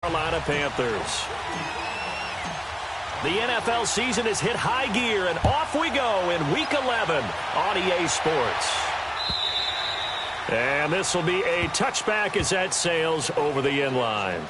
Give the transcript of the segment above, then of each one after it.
Carolina Panthers. The NFL season has hit high gear, and off we go in Week 11 on EA Sports. And this will be a touchback as that sails over the end line.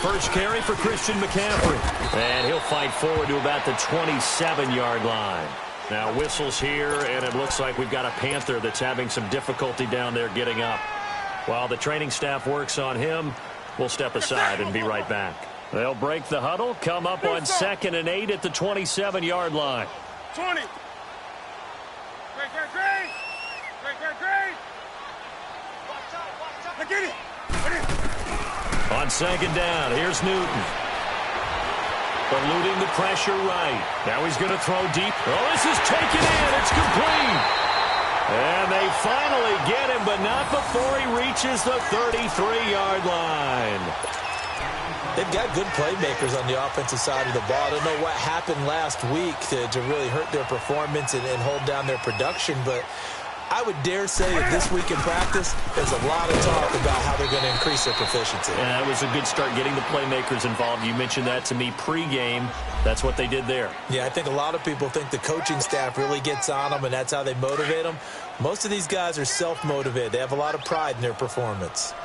First carry for Christian McCaffrey. And he'll fight forward to about the 27-yard line. Now whistles here, and it looks like we've got a Panther that's having some difficulty down there getting up. While the training staff works on him, we'll step aside and be right back. They'll break the huddle, come up on 2nd and 8 at the 27-yard line. 20. Great. Watch out. Get it. On 2nd down, here's Newton. Eluding the pressure right. Now he's going to throw deep. Oh, this is taken in. It's complete. And they finally get him, but not before he reaches the 33-yard line. They've got good playmakers on the offensive side of the ball. I don't know what happened last week to really hurt their performance and hold down their production, but I would dare say that this week in practice, there's a lot of talk about how they're going to increase their proficiency. Yeah, that was a good start getting the playmakers involved. You mentioned that to me pregame. That's what they did there. Yeah, I think a lot of people think the coaching staff really gets on them, and that's how they motivate them. Most of these guys are self-motivated. They have a lot of pride in their performance.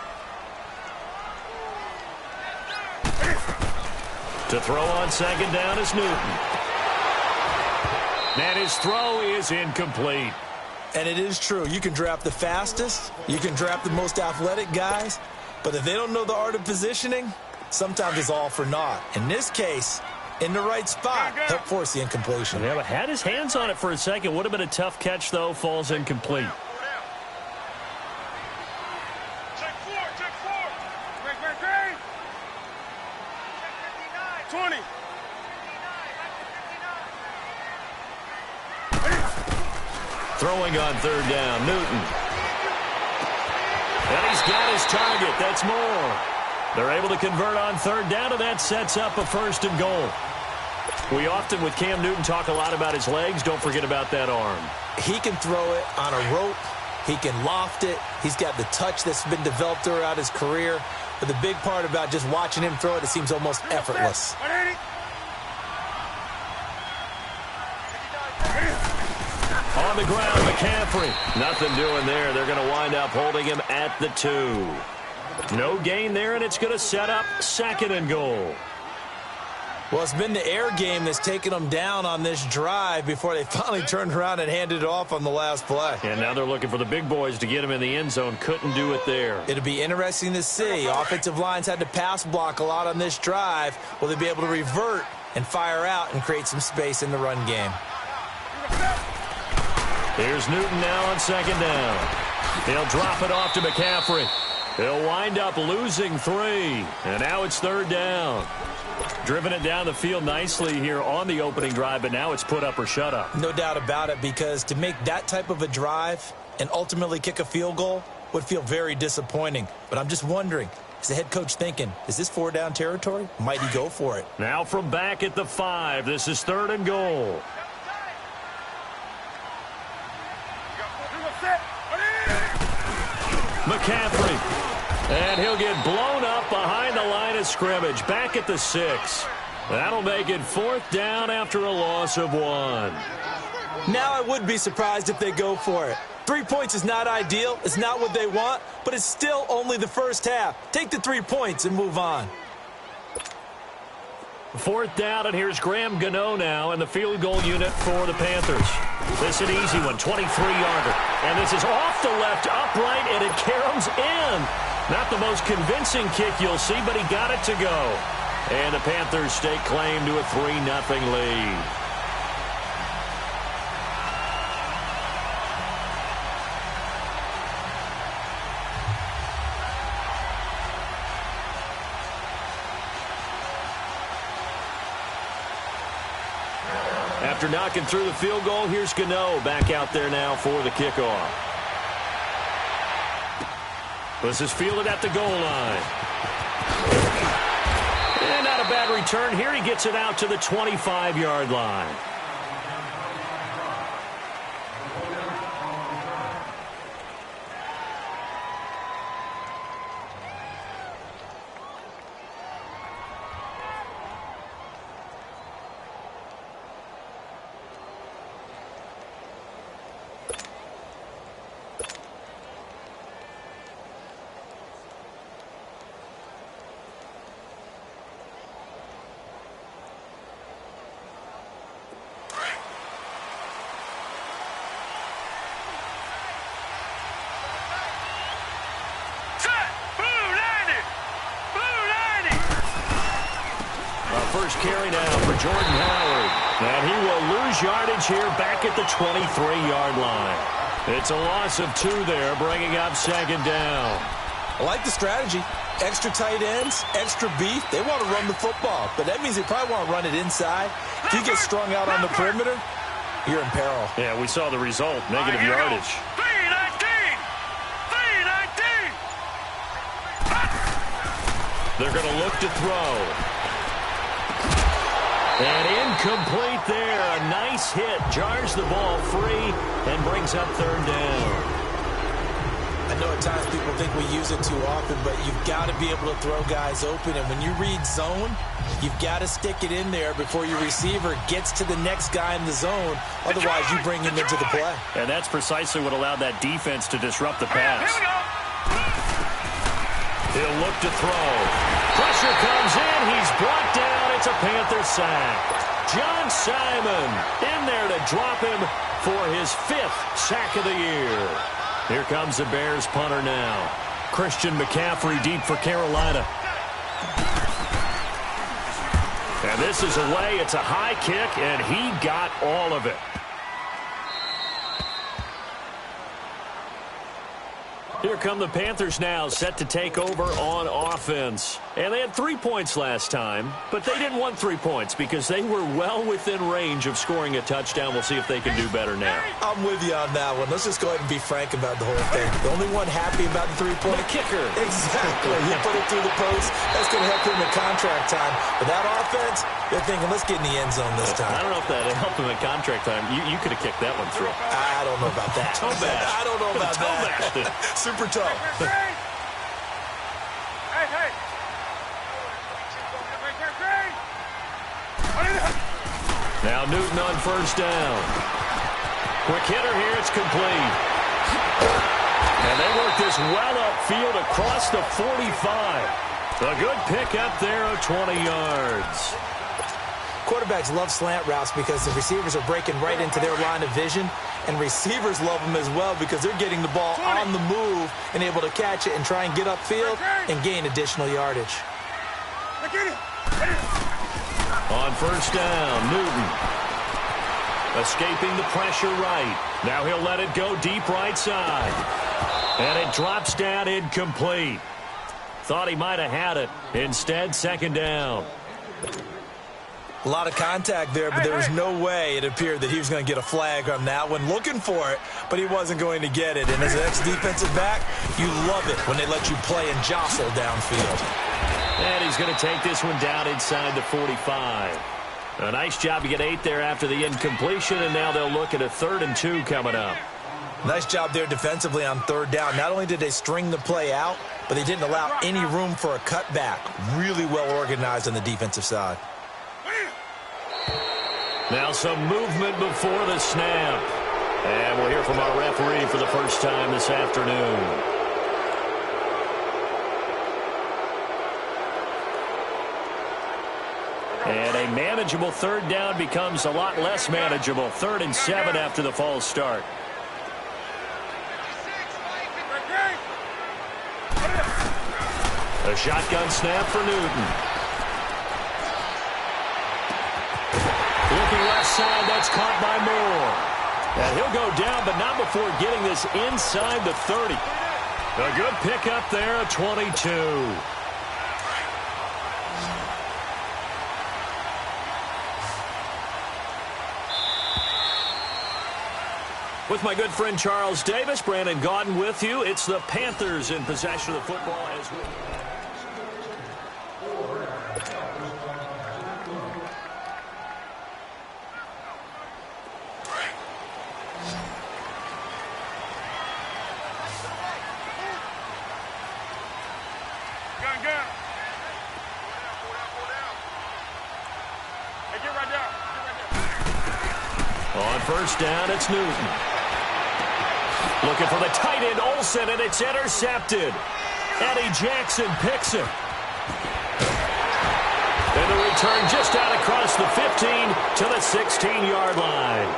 To throw on 2nd down is Newton. And his throw is incomplete. And it is true. You can draft the fastest. You can draft the most athletic guys. But if they don't know the art of positioning, sometimes it's all for naught. In this case, in the right spot, help force the incompletion. Yeah, but had his hands on it for a second. Would have been a tough catch, though. Falls incomplete. Check four. Great. 20. Throwing on 3rd down, Newton. And he's got his target. That's more. They're able to convert on 3rd down, and that sets up a 1st and goal. We often, with Cam Newton, talk a lot about his legs. Don't forget about that arm. He can throw it on a rope. He can loft it. He's got the touch that's been developed throughout his career. But the big part about just watching him throw it seems almost effortless. On the ground, McCaffrey. Nothing doing there. They're going to wind up holding him at the 2. No gain there, and it's going to set up 2nd and goal. Well, it's been the air game that's taken them down on this drive before they finally turned around and handed it off on the last play. And now they're looking for the big boys to get him in the end zone. Couldn't do it there. It'll be interesting to see. Offensive lines had to pass block a lot on this drive. Will they be able to revert and fire out and create some space in the run game? Here's Newton now on 2nd down. He'll drop it off to McCaffrey. He'll wind up losing 3. And now it's 3rd down. Driven it down the field nicely here on the opening drive, but now it's put up or shut up. No doubt about it, because to make that type of a drive and ultimately kick a field goal would feel very disappointing. But I'm just wondering, is the head coach thinking, is this 4-down territory? Might he go for it? Now from back at the 5, this is 3rd and goal. McCaffrey. And he'll get blown up behind the line of scrimmage. Back at the 6. That'll make it 4th down after a loss of 1. Now I would be surprised if they go for it. 3 points is not ideal. It's not what they want, but it's still only the first half. Take the 3 points and move on. 4th down, and here's Graham Gano now in the field goal unit for the Panthers. This is an easy one, 23-yarder. And this is off the left upright, and it caroms in. Not the most convincing kick you'll see, but he got it to go. And the Panthers stake claim to a 3-0 lead. After knocking through the field goal, here's Gano back out there now for the kickoff. This is fielded at the goal line. And not a bad return here. He gets it out to the 25-yard line. First carry now for Jordan Howard. And he will lose yardage here back at the 23-yard line. It's a loss of 2 there, bringing up second down. I like the strategy. Extra tight ends, extra beef. They want to run the football, but that means they probably want to run it inside. If you get strung out on the perimeter, you're in peril. Yeah, we saw the result, negative yardage. 3-19. They're going to look to throw. And incomplete there. A nice hit. Jars the ball free and brings up third down. I know at times people think we use it too often, but you've got to be able to throw guys open. And when you read zone, you've got to stick it in there before your receiver gets to the next guy in the zone. Otherwise, you bring him into the play. And that's precisely what allowed that defense to disrupt the pass. He'll look to throw. Pressure comes in. He's brought down. It's a Panther sack. John Simon in there to drop him for his 5th sack of the year. Here comes the Bears punter now. Christian McCaffrey deep for Carolina. And this is away. It's a high kick, and he got all of it. Here come the Panthers now, set to take over on offense. And they had 3 points last time, but they didn't want 3 points because they were well within range of scoring a touchdown. We'll see if they can do better now. I'm with you on that one. Let's just go ahead and be frank about the whole thing. The only one happy about the 3-point kicker. Exactly. He put it through the post. That's going to help him in contract time. But that offense, they're thinking, let's get in the end zone this time. I don't know if that helped him in contract time. You could have kicked that one through. I don't know about that. Toe bash. I don't know about that. Super toe. Hey. Now Newton on first down. Quick hitter here. It's complete. And they work this well upfield across the 45. A good pick up there of 20 yards. Quarterbacks love slant routes because the receivers are breaking right into their line of vision, and receivers love them as well because they're getting the ball on the move and able to catch it and try and get upfield and gain additional yardage. On first down, Newton. Escaping the pressure right. Now he'll let it go deep right side. And it drops down incomplete. Thought he might have had it. Instead, second down. A lot of contact there, but there was no way it appeared that he was going to get a flag on that one. Looking for it, but he wasn't going to get it. And as an ex-defensive back, you love it when they let you play and jostle downfield. And he's going to take this one down inside the 45. A nice job to get 8 there after the incompletion, and now they'll look at a 3rd and 2 coming up. Nice job there defensively on 3rd down. Not only did they string the play out, but they didn't allow any room for a cutback. Really well organized on the defensive side. Now some movement before the snap. And we'll hear from our referee for the first time this afternoon. And a manageable 3rd down becomes a lot less manageable. 3rd and 7 after the false start. A shotgun snap for Newton. Looking left side, that's caught by Moore. And he'll go down, but not before getting this inside the 30. A good pickup there, a 22. With my good friend Charles Davis, Brandon Gaudin with you. It's the Panthers in possession of the football as we... On first down, it's Newton. Looking for the tight end, Olsen, and it's intercepted. Eddie Jackson picks it. And the return just out across the 15 to the 16-yard line.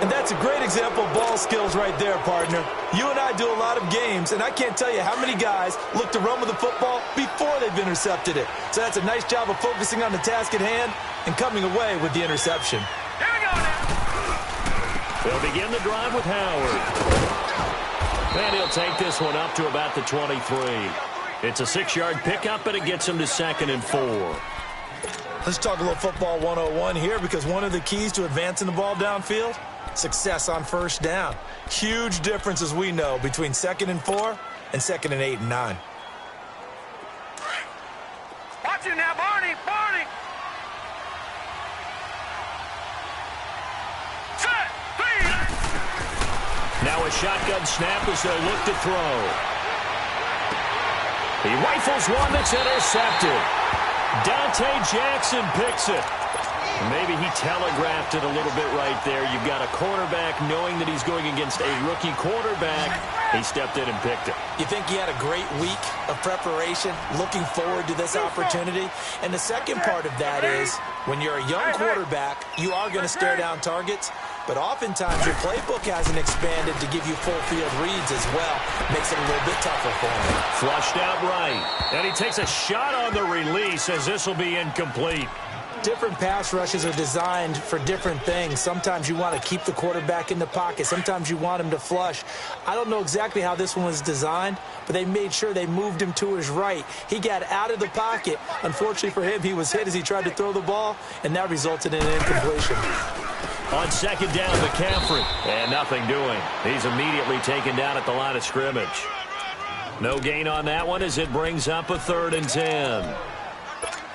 And that's a great example of ball skills right there, partner. You and I do a lot of games, and I can't tell you how many guys look to run with the football before they've intercepted it. So that's a nice job of focusing on the task at hand and coming away with the interception. Here we go now. They'll begin the drive with Howard. And he'll take this one up to about the 23. It's a 6-yard pickup, and it gets him to 2nd and 4. Let's talk a little football 101 here, because one of the keys to advancing the ball downfield, success on first down. Huge difference, as we know, between 2nd and 4 and 2nd and 8 and 9. Watch you now, Barney. Barney. Set. Please. Now a shotgun snap as they look to throw. He rifles one that's intercepted. Dante Jackson picks it. Maybe he telegraphed it a little bit right there. You've got a quarterback knowing that he's going against a rookie quarterback. He stepped in and picked it. You think he had a great week of preparation, looking forward to this opportunity? And the second part of that is, when you're a young quarterback, you are going to stare down targets, but oftentimes your playbook hasn't expanded to give you full field reads as well. Makes it a little bit tougher for him. Flushed out right. And he takes a shot on the release as this will be incomplete. Different pass rushes are designed for different things. Sometimes you want to keep the quarterback in the pocket. Sometimes you want him to flush. I don't know exactly how this one was designed, but they made sure they moved him to his right. He got out of the pocket. Unfortunately for him, he was hit as he tried to throw the ball, and that resulted in an incompletion. On 2nd down, McCaffrey. And nothing doing. He's immediately taken down at the line of scrimmage. No gain on that one as it brings up a 3rd and 10.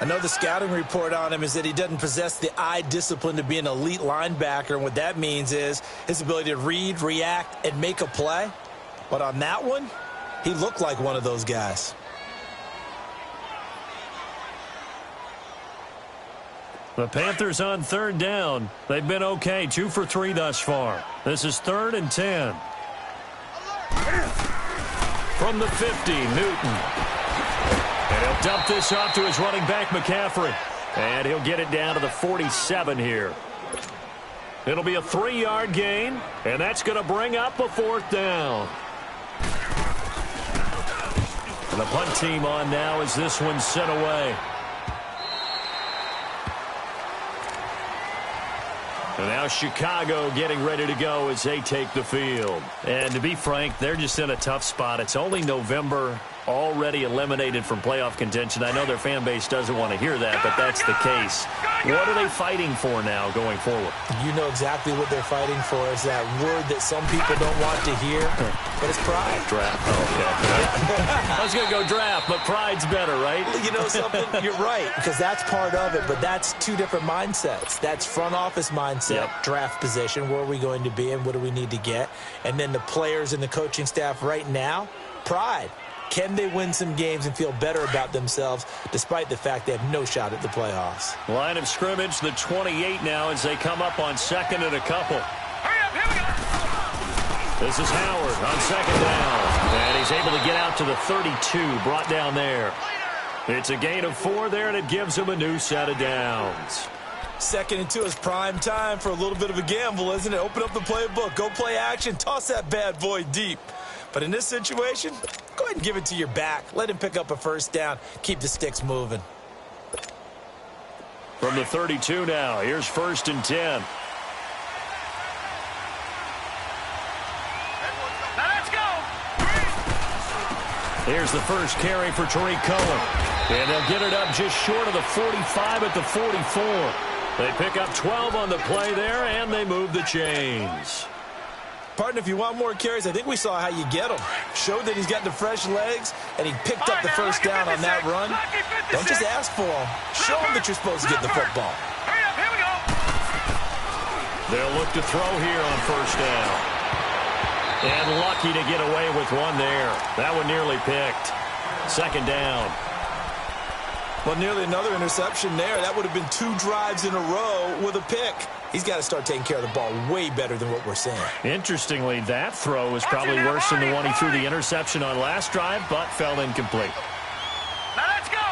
I know the scouting report on him is that he doesn't possess the eye discipline to be an elite linebacker, and what that means is his ability to read, react, and make a play. But on that one, he looked like one of those guys. The Panthers on 3rd down. They've been okay, 2 for 3 thus far. This is 3rd and 10. From the 50, Newton. And he'll dump this off to his running back, McCaffrey. And he'll get it down to the 47 here. It'll be a 3-yard gain, and that's going to bring up a 4th down. And the punt team on now as this one's sent away. And now Chicago getting ready to go as they take the field. And to be frank, they're just in a tough spot. It's only November, already eliminated from playoff contention. I know their fan base doesn't want to hear that, but that's the case. What are they fighting for now going forward? You know exactly what they're fighting for. Is that word that some people don't want to hear, but it's pride. Draft. Oh, okay. I was going to go draft, but pride's better, right? You know something? You're right, because that's part of it, but that's two different mindsets. That's front office mindset, draft position, where are we going to be and what do we need to get? And then the players and the coaching staff right now, pride. Can they win some games and feel better about themselves despite the fact they have no shot at the playoffs? Line of scrimmage, the 28 now as they come up on 2nd and a couple. Hurry up, here we go. This is Howard on 2nd down. And he's able to get out to the 32, brought down there. It's a gain of 4 there, and it gives him a new set of downs. 2nd and 2 is prime time for a little bit of a gamble, isn't it? Open up the playbook, go play action, toss that bad boy deep. But in this situation, go ahead and give it to your back. Let him pick up a 1st down. Keep the sticks moving. From the 32 now, here's 1st and 10. Now let's go. Here's the first carry for Tariq Cohen. And they'll get it up just short of the 45 at the 44. They pick up 12 on the play there, and they move the chains. Partner, if you want more carries, I think we saw how you get them. Showed that he's got the fresh legs, and he picked up the first down on that run. Don't just ask for them. Show them that you're supposed to get the football. Hurry up, here we go. They'll look to throw here on first down. And lucky to get away with one there. That one nearly picked. Second down. Well, nearly another interception there. That would have been 2 drives in a row with a pick. He's got to start taking care of the ball way better than what we're seeing. Interestingly, that throw is probably worse than the one he threw the interception on last drive, but fell incomplete. Now let's go.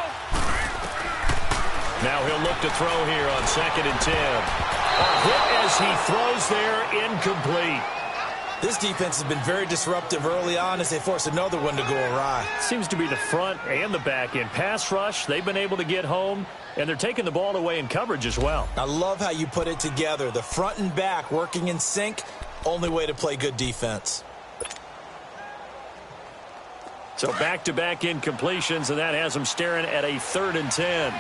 Now he'll look to throw here on 2nd and 10. A hit as he throws there, incomplete. This defense has been very disruptive early on as they force another one to go awry. Seems to be the front and the back end pass rush. They've been able to get home, and they're taking the ball away in coverage as well. I love how you put it together. The front and back working in sync, only way to play good defense. So back-to-back incompletions, and that has them staring at a 3rd and 10.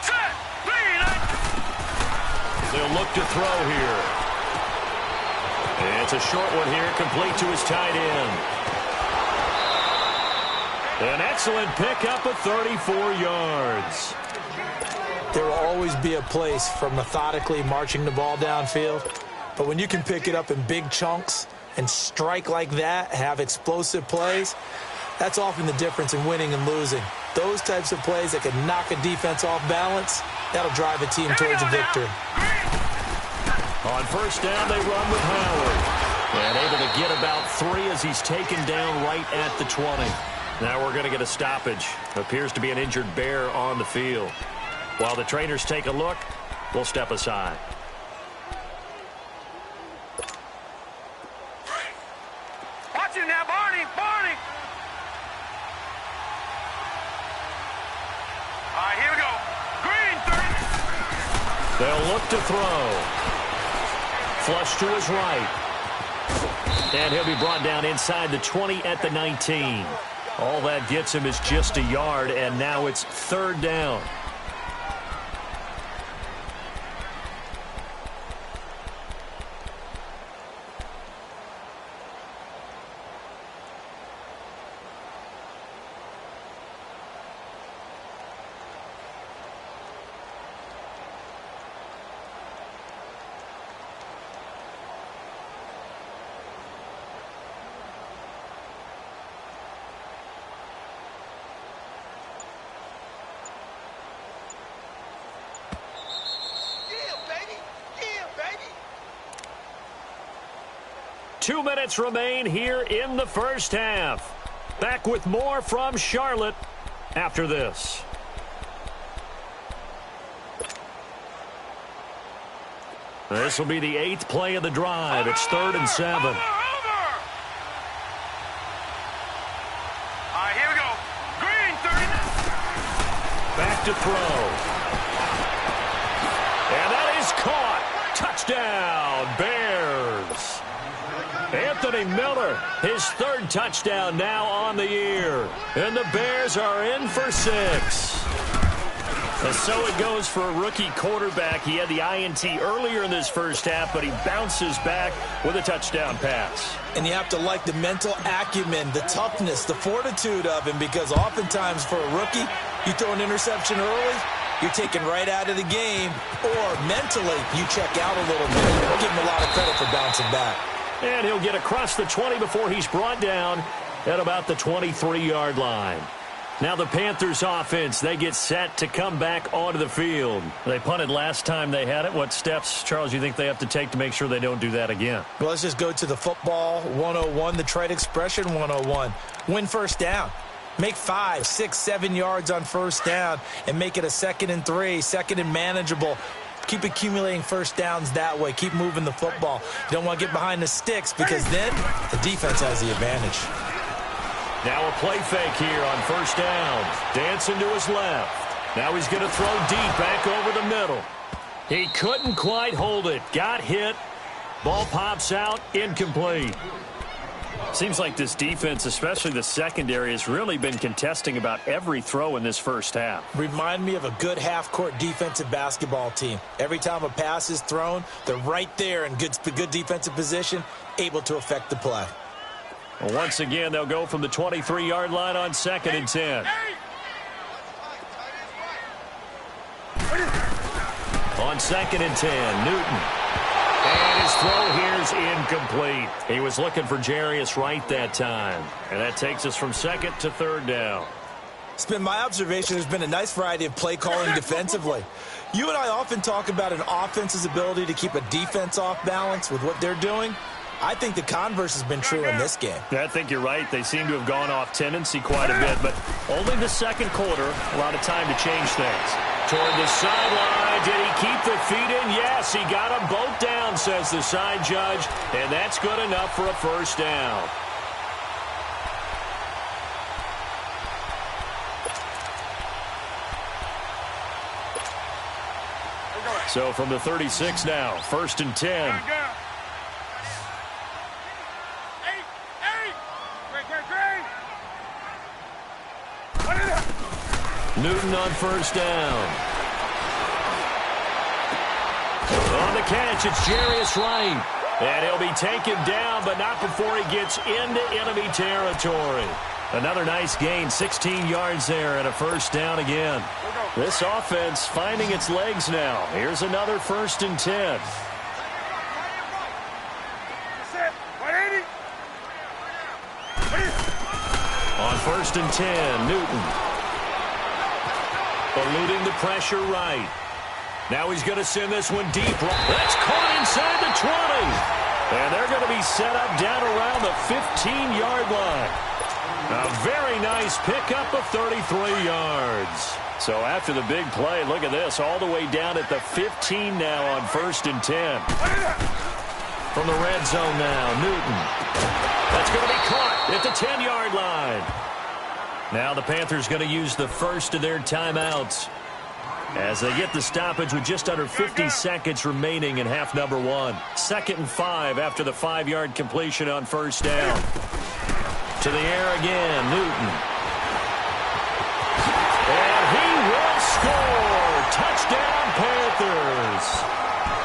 Set. They'll look to throw here. And it's a short one here, complete to his tight end. An excellent pickup of 34 yards. There will always be a place for methodically marching the ball downfield. But when you can pick it up in big chunks and strike like that, have explosive plays, that's often the difference in winning and losing. Those types of plays that can knock a defense off balance, that'll drive a team towards a victory. On first down, they run with Howard. And able to get about 3 as he's taken down right at the 20. Now we're going to get a stoppage. Appears to be an injured Bear on the field. While the trainers take a look, we'll step aside. Watch him now, Barney. Barney. All right, here we go. Green, 30. They'll look to throw. Flush to his right. And he'll be brought down inside the 20 at the 19. All that gets him is just a yard, and now it's 3rd down. baby. 2 minutes remain here in the first half. Back with more from Charlotte after this. This will be the 8th play of the drive. It's 3rd and 7. Over. All right, here we go. Green, 30. Back to throw. And that is caught. Touchdown, Bears. Anthony Miller, his 3rd touchdown now on the year. And the Bears are in for 6. And so it goes for a rookie quarterback. He had the INT earlier in this first half, but he bounces back with a touchdown pass. And you have to like the mental acumen, the toughness, the fortitude of him, because oftentimes for a rookie, you throw an interception early, you're taken right out of the game, or mentally you check out a little bit. I'll give him a lot of credit for bouncing back. And he'll get across the 20 before he's brought down at about the 23-yard line. Now the Panthers offense, they get set to come back onto the field. They punted last time they had it. What steps, Charles, you think they have to take to make sure they don't do that again? Well, let's just go to the football 101, the trade expression 101. Win first down. Make 5, 6, 7 yards on first down and make it a 2nd and 3, 2nd and manageable. Keep accumulating first downs that way. Keep moving the football. You don't want to get behind the sticks because then the defense has the advantage. Now a play fake here on first down. Dancing to his left. Now he's going to throw deep back over the middle. He couldn't quite hold it. Got hit. Ball pops out. Incomplete. Seems like this defense, especially the secondary, has really been contesting about every throw in this first half. Remind me of a good half-court defensive basketball team. Every time a pass is thrown, they're right there in good defensive position, able to affect the play. Well, once again, they'll go from the 23-yard line on 2nd and 10. On 2nd and 10, Newton. And his throw here is incomplete. He was looking for Jarius Wright that time. And that takes us from 2nd to 3rd down. It's been my observation there's been a nice variety of play calling defensively. You and I often talk about an offense's ability to keep a defense off balance with what they're doing. I think the converse has been true in this game. Yeah, I think you're right. They seem to have gone off tendency quite a bit, but only the second quarter, a lot of time to change things. Toward the sideline, did he keep the feet in? Yes, he got them both down, says the side judge, and that's good enough for a first down. So from the 36 now, 1st and 10. Newton on 1st down. On the catch, it's Jarius Wright. And he'll be taken down, but not before he gets into enemy territory. Another nice gain, 16 yards there, and a first down again. This offense finding its legs now. Here's another 1st and 10. On 1st and 10, Newton. Eluding the pressure right. Now he's going to send this one deep. That's caught inside the 20. And they're going to be set up down around the 15-yard line. A very nice pickup of 33 yards. So after the big play, look at this, all the way down at the 15 now on 1st and 10. From the red zone now, Newton. That's going to be caught at the 10-yard line. Now the Panthers going to use the first of their timeouts as they get the stoppage with just under 50 seconds remaining in half number 1. 2nd and 5 after the 5-yard completion on 1st down. To the air again, Newton. And he will score! Touchdown, Panthers!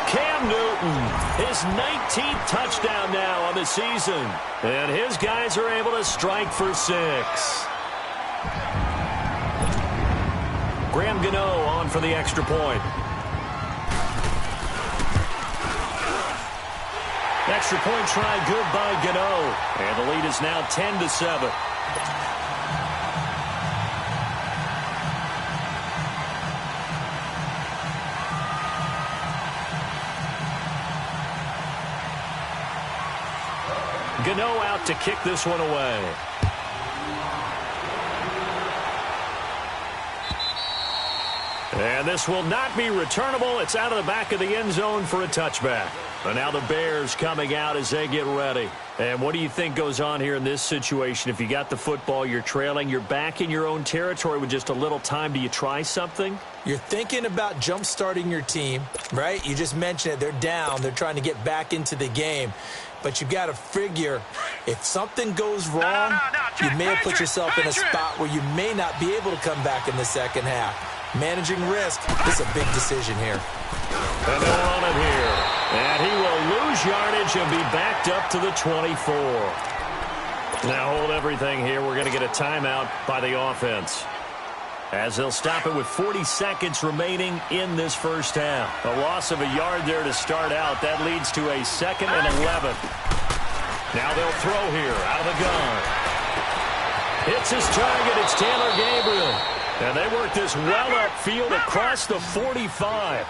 Cam Newton, his 19th touchdown now on the season. And his guys are able to strike for 6. Graham Gano on for the extra point. Extra point try good by Gano. And the lead is now 10-7. Gano out to kick this one away. And this will not be returnable. It's out of the back of the end zone for a touchback. And now the Bears coming out as they get ready. And what do you think goes on here in this situation? If you got the football, you're trailing, you're back in your own territory with just a little time. Do you try something? You're thinking about jump-starting your team, right? You just mentioned it. They're down. They're trying to get back into the game. But you've got to figure, if something goes wrong, you may have put yourself in a spot where you may not be able to come back in the second half. Managing risk, this is a big decision here. And they're on it here. And he will lose yardage and be backed up to the 24. Now hold everything here. We're going to get a timeout by the offense, as they'll stop it with 40 seconds remaining in this first half. A loss of a yard there to start out. That leads to a 2nd and 11. Now they'll throw here out of the gun. Hits his target. It's Taylor Gabriel. And they work this well upfield across the 45.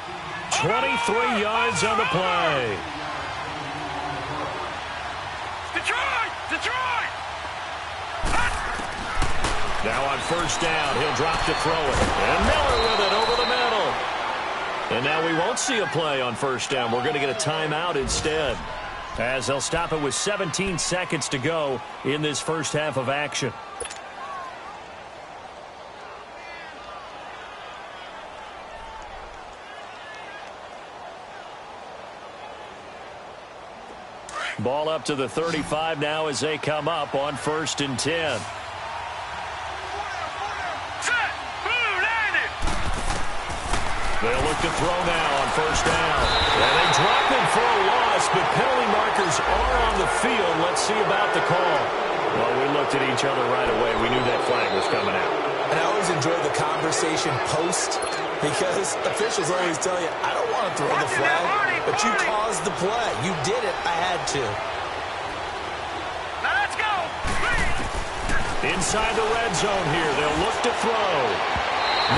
23 yards on the play. Detroit! Now on 1st down, he'll drop to throw it. And Miller with it over the middle. And now we won't see a play on 1st down. We're going to get a timeout instead, as they'll stop it with 17 seconds to go in this first half of action. Ball up to the 35 now as they come up on 1st and 10. They'll look to throw now on 1st down. And they drop him for a loss, but penalty markers are on the field. Let's see about the call. Well, we looked at each other right away. We knew that flag was coming out. And I always enjoy the conversation post because officials always tell you, I don't want to throw the flag, but you caused the play. You did it. I had to. Now let's go. Inside the red zone here. They'll look to throw.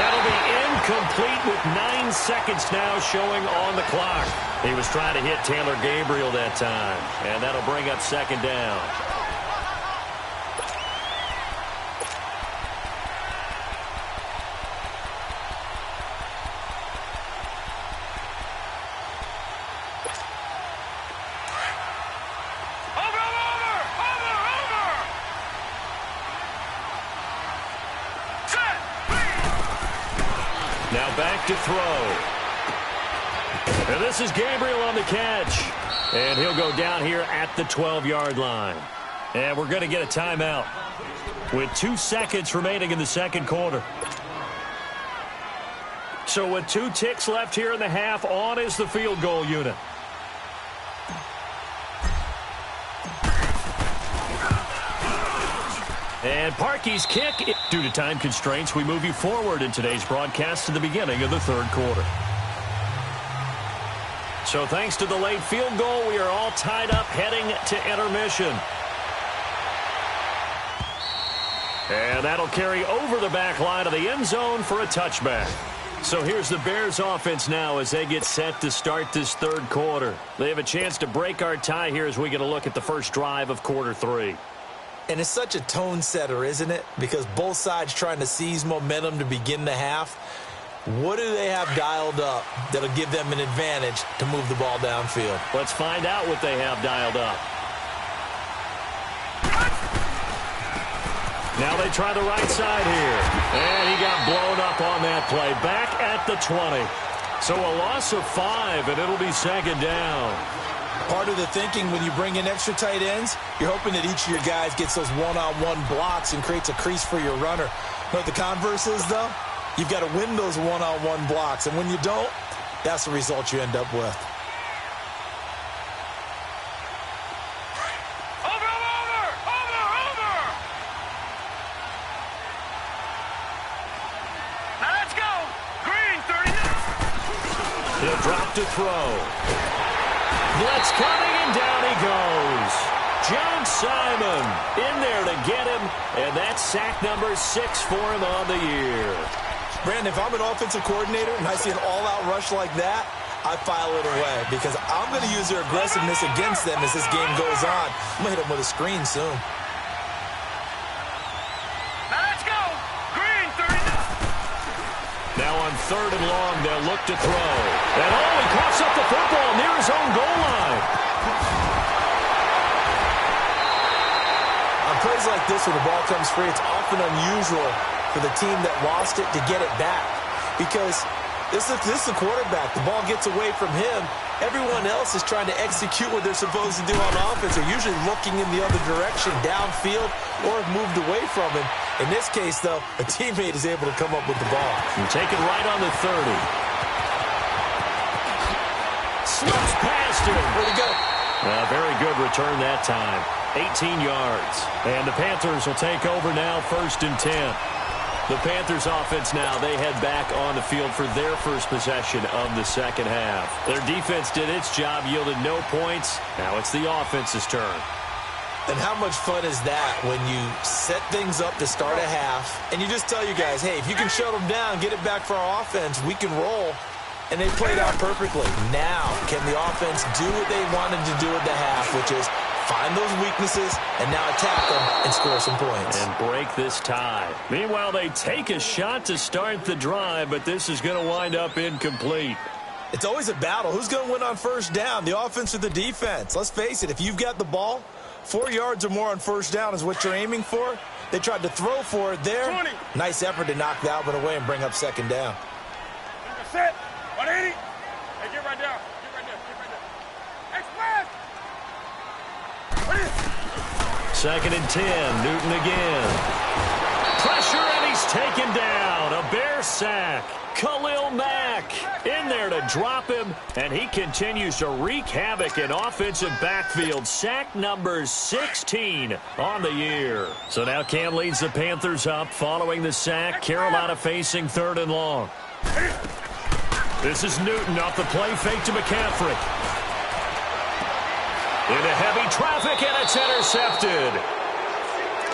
That'll be incomplete with 9 seconds now showing on the clock. He was trying to hit Taylor Gabriel that time, and that'll bring up 2nd down. Now back to throw. And this is Gabriel on the catch. And he'll go down here at the 12-yard line. And we're going to get a timeout with 2 seconds remaining in the 2nd quarter. So with 2 ticks left here in the half, on is the field goal unit. And Parkey's kick. Due to time constraints, we move you forward in today's broadcast to the beginning of the 3rd quarter. So thanks to the late field goal, we are all tied up heading to intermission. And that'll carry over the back line of the end zone for a touchback. So here's the Bears offense now as they get set to start this 3rd quarter. They have a chance to break our tie here as we get a look at the first drive of quarter 3. And it's such a tone setter, isn't it? Because both sides trying to seize momentum to begin the half. What do they have dialed up that'll give them an advantage to move the ball downfield? Let's find out what they have dialed up. Now they try the right side here. And he got blown up on that play. Back at the 20. So a loss of 5, and it'll be 2nd down. Part of the thinking when you bring in extra tight ends, you're hoping that each of your guys gets those one-on-one blocks and creates a crease for your runner. But the converse is, though, you've got to win those one-on-one blocks. And when you don't, that's the result you end up with. Now let's go. Green, 39. He'll drop to throw. Blitz coming, and down he goes. John Simon in there to get him, and that's sack number 6 for him on the year. Brandon, if I'm an offensive coordinator and I see an all-out rush like that, I file it away because I'm going to use their aggressiveness against them as this game goes on. I'm going to hit them with a screen soon. Now let's go. Green, 39. Now on 3rd and long, they'll look to throw. And he coughs up the football near his own goal line. On plays like this where the ball comes free, it's often unusual for the team that lost it to get it back because this is the quarterback. The ball gets away from him. Everyone else is trying to execute what they're supposed to do on offense. They're usually looking in the other direction, downfield, or have moved away from him. In this case, though, a teammate is able to come up with the ball. And take it right on the 30. Slips past him. Where'd he go? Very good return that time. 18 yards. And the Panthers will take over now, 1st and 10. The Panthers offense now, they head back on the field for their first possession of the 2nd half. Their defense did its job, yielded no points. Now it's the offense's turn. And how much fun is that when you set things up to start a half and you just tell you guys, hey, if you can shut them down, get it back for our offense, we can roll. And they played out perfectly. Now, can the offense do what they wanted to do at the half, which is find those weaknesses and now attack them and score some points. And break this tie. Meanwhile, they take a shot to start the drive, but this is going to wind up incomplete. It's always a battle. Who's going to win on 1st down, the offense or the defense? Let's face it, if you've got the ball, 4 yards or more on 1st down is what you're aiming for. They tried to throw for it there. 20. Nice effort to knock that one away and bring up 2nd down. Set. 180. Hey, get right there. Get right there. Get right there. Express. 2nd and 10. Newton again. Pressure, and he's taken down. A Bear sack. Khalil Mack in there to drop him, and he continues to wreak havoc in offensive backfield. Sack number 16 on the year. So now Cam leads the Panthers up following the sack. Carolina facing 3rd and long. This is Newton off the play fake to McCaffrey. Into heavy traffic, and it's intercepted.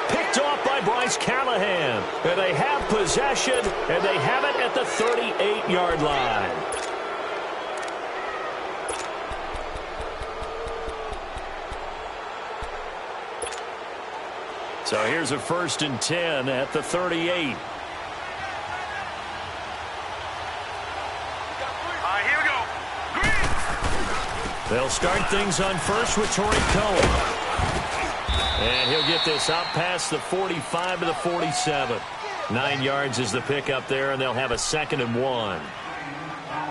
Picked off by Bryce Callahan. And they have possession, and they have it at the 38-yard line. So here's a 1st and 10 at the 38. Here we go. Green. They'll start things on first with Tariq Cohen. And he'll get this up past the 45 to the 47. 9 yards is the pickup there, and they'll have a 2nd and 1.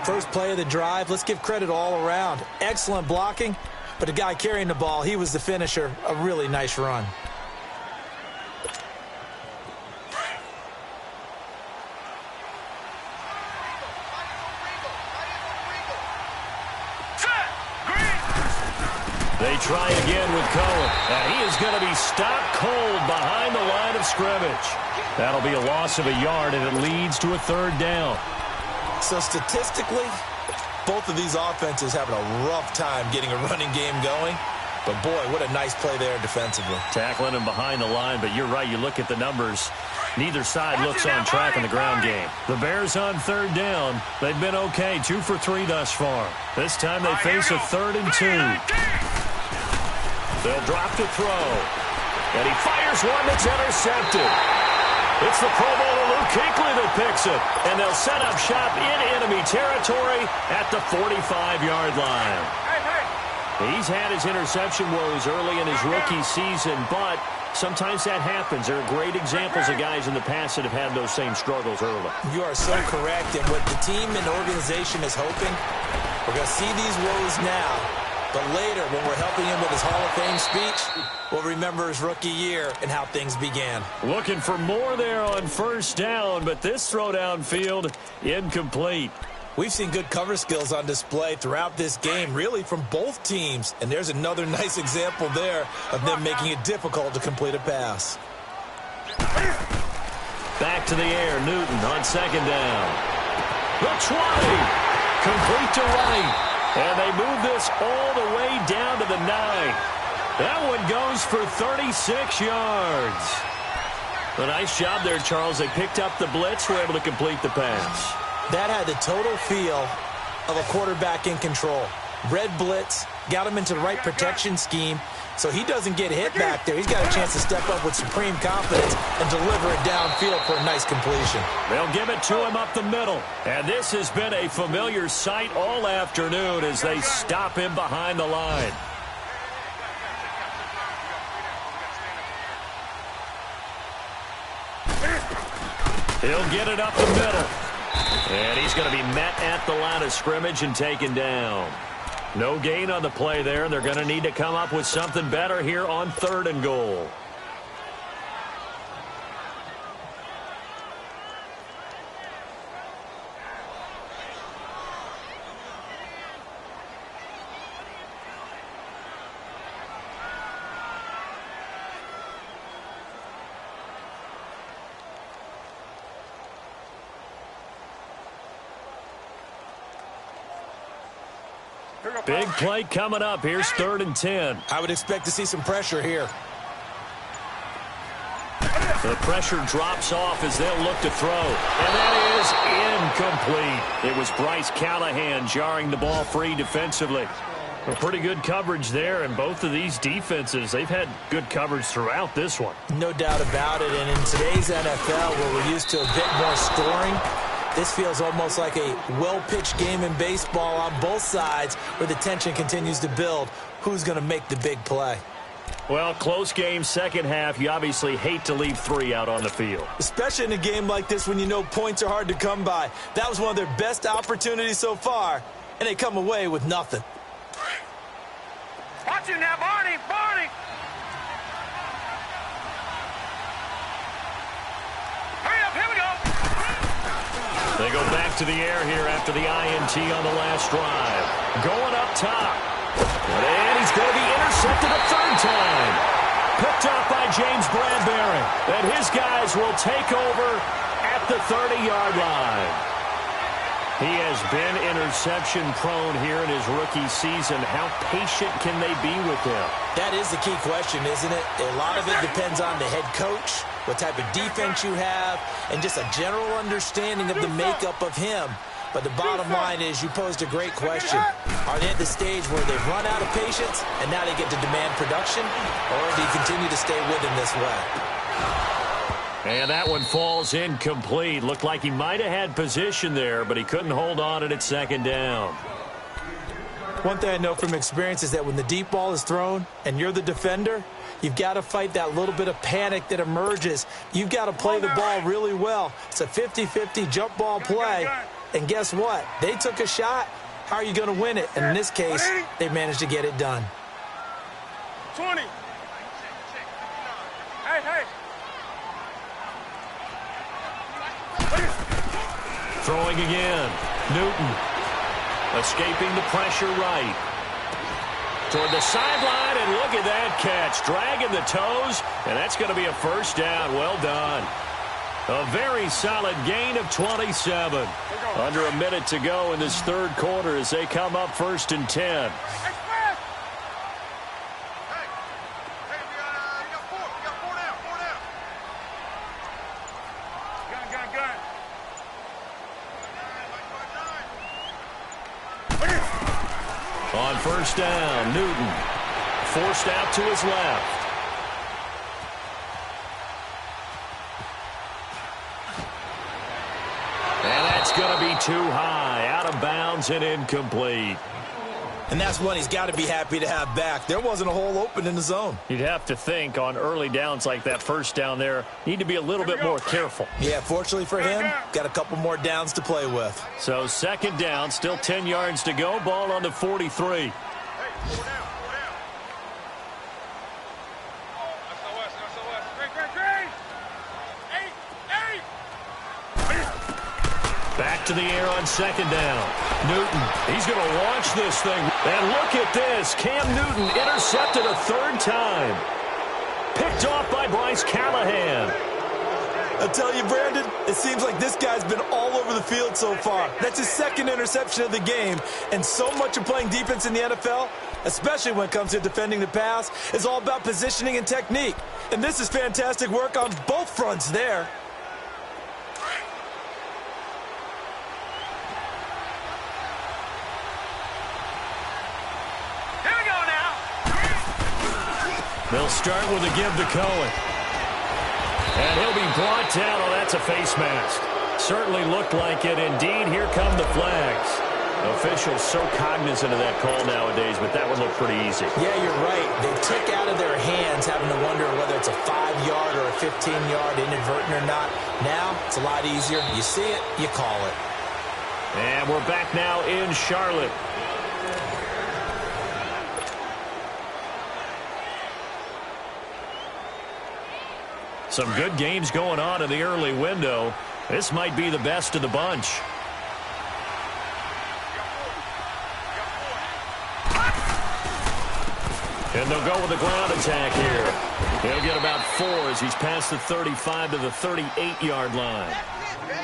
First play of the drive, let's give credit all around. Excellent blocking, but the guy carrying the ball, he was the finisher. A really nice run. They try again with Cohen, and he is going to be stopped cold behind the line of scrimmage. That'll be a loss of a yard, and it leads to a 3rd down. So statistically, both of these offenses having a rough time getting a running game going. But, boy, what a nice play there defensively. Tackling him behind the line, but you're right. You look at the numbers. Neither side looks on track in the ground game. The Bears on 3rd down. They've been okay, 2 for 3 thus far. This time they face a 3rd and 2. They'll drop to throw. And he fires one that's intercepted. It's the Pro Bowler Luke Kuechly that picks it. And they'll set up shop in enemy territory at the 45-yard line. He's had his interception woes early in his rookie season, but sometimes that happens. There are great examples of guys in the past that have had those same struggles early. You are so correct. And what the team and organization is hoping, we're going to see these woes now. But later, when we're helping him with his Hall of Fame speech, we'll remember his rookie year and how things began. Looking for more there on 1st down, but this throw downfield incomplete. We've seen good cover skills on display throughout this game, really from both teams. And there's another nice example there of them making it difficult to complete a pass. Back to the air, Newton on 2nd down. The 20, complete to right. And they move this all the way down to the 9. That one goes for 36 yards. A nice job there, Charles. They picked up the blitz, were able to complete the pass. That had the total feel of a quarterback in control. Red blitz, got him into the right protection scheme, so he doesn't get hit back there. He's got a chance to step up with supreme confidence and deliver it downfield for a nice completion. They'll give it to him up the middle. And this has been a familiar sight all afternoon as they stop him behind the line. He'll get it up the middle. And he's going to be met at the line of scrimmage and taken down. No gain on the play there. They're going to need to come up with something better here on 3rd and goal. Big play coming up. Here's 3rd and 10. I would expect to see some pressure here. The pressure drops off as they'll look to throw. And that is incomplete. It was Bryce Callahan jarring the ball free defensively. A pretty good coverage there, and both of these defenses, they've had good coverage throughout this one. No doubt about it, and in today's NFL, where we're used to a bit more scoring, this feels almost like a well-pitched game in baseball on both sides where the tension continues to build. Who's going to make the big play? Well, close game, second half. You obviously hate to leave 3 out on the field. Especially in a game like this when you know points are hard to come by. That was one of their best opportunities so far, and they come away with nothing. Watch him now, Barney! Barney! They go back to the air here after the INT on the last drive. Going up top. And he's going to be intercepted a third time. Picked up by James Bradbury. And his guys will take over at the 30-yard line. He has been interception-prone here in his rookie season. How patient can they be with him? That is the key question, isn't it? A lot of it depends on the head coach, what type of defense you have, and just a general understanding of the makeup of him. But the bottom line is you posed a great question. Are they at the stage where they've run out of patience and now they get to demand production? Or do you continue to stay with him this way? And that one falls incomplete. Looked like he might have had position there, but he couldn't hold on at second down. One thing I know from experience is that when the deep ball is thrown and you're the defender, you've got to fight that little bit of panic that emerges. You've got to play the ball really well. It's a 50-50 jump ball play. And guess what? They took a shot. How are you going to win it? And in this case, they managed to get it done. 20. Hey. Throwing again. Newton. Escaping the pressure right. Toward the sideline, and look at that catch. Dragging the toes, and that's going to be a first down. Well done. A very solid gain of 27. Under a minute to go in this third quarter as they come up 1st and 10. On first down, Newton forced out to his left. And that's going to be too high, out of bounds and incomplete. And that's one he's got to be happy to have back. There wasn't a hole open in the zone. You'd have to think on early downs like that first down there, need to be a little bit more careful. Yeah, fortunately for him, got a couple more downs to play with. So second down, still 10 yards to go, ball on the 43. Back to the air on second down. Newton, he's going to launch this thing. And look at this. Cam Newton intercepted a third time. Picked off by Bryce Callahan. I tell you, Brandon, it seems like this guy's been all over the field so far. That's his second interception of the game. And so much of playing defense in the NFL, especially when it comes to defending the pass, is all about positioning and technique. And this is fantastic work on both fronts there. They'll start with a give to Cohen. And he'll be brought down. Oh, that's a face mask. Certainly looked like it. Indeed, here come the flags. Officials so cognizant of that call nowadays, but that one looked pretty easy. Yeah, you're right. They took out of their hands having to wonder whether it's a 5-yard or a 15-yard inadvertent or not. Now, it's a lot easier. You see it, you call it. And we're back now in Charlotte. Some good games going on in the early window. This might be the best of the bunch. And they'll go with the ground attack here. He'll get about 4 as he's past the 35 to the 38-yard line.